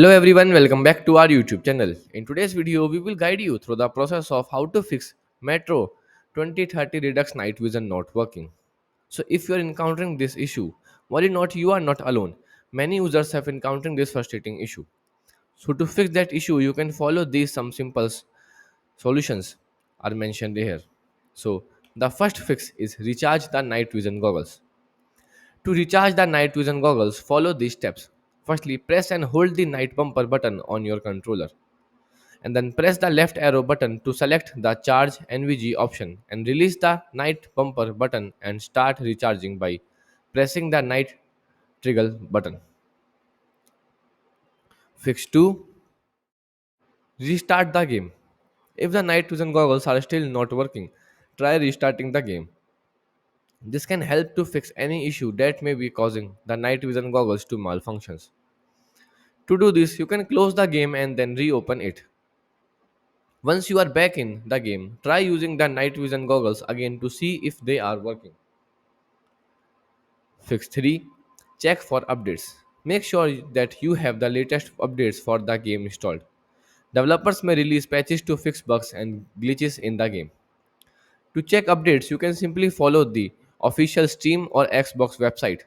Hello everyone, welcome back to our YouTube channel. In today's video, we will guide you through the process of how to fix Metro 2030 Redux night vision not working. So if you are encountering this issue, worry not, you are not alone. Many users have encountering this frustrating issue. So to fix that issue, you can follow these some simple solutions are mentioned here. So the first fix is recharge the night vision goggles. To recharge the night vision goggles, follow these steps. Firstly, press and hold the night bumper button on your controller, and then press the left arrow button to select the charge NVG option and release the night bumper button and start recharging by pressing the night trigger button. Fix 2. Restart the game. If the night vision goggles are still not working, try restarting the game. This can help to fix any issue that may be causing the night vision goggles to malfunctions. To do this, you can close the game and then reopen it. Once you are back in the game, try using the night vision goggles again to see if they are working. Fix 3. Check for updates. Make sure that you have the latest updates for the game installed. Developers may release patches to fix bugs and glitches in the game. To check updates, you can simply follow the official Steam or Xbox website.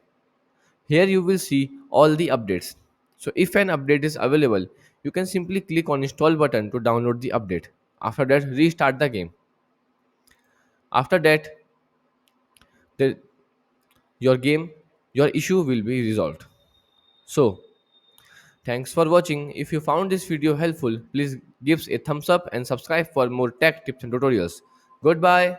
Here you will see all the updates. So if an update is available, you can simply click on install button to download the update. After that, restart the game. After that, the, your game, your issue will be resolved. So, thanks for watching. If you found this video helpful, please give a thumbs up and subscribe for more tech tips and tutorials. Goodbye.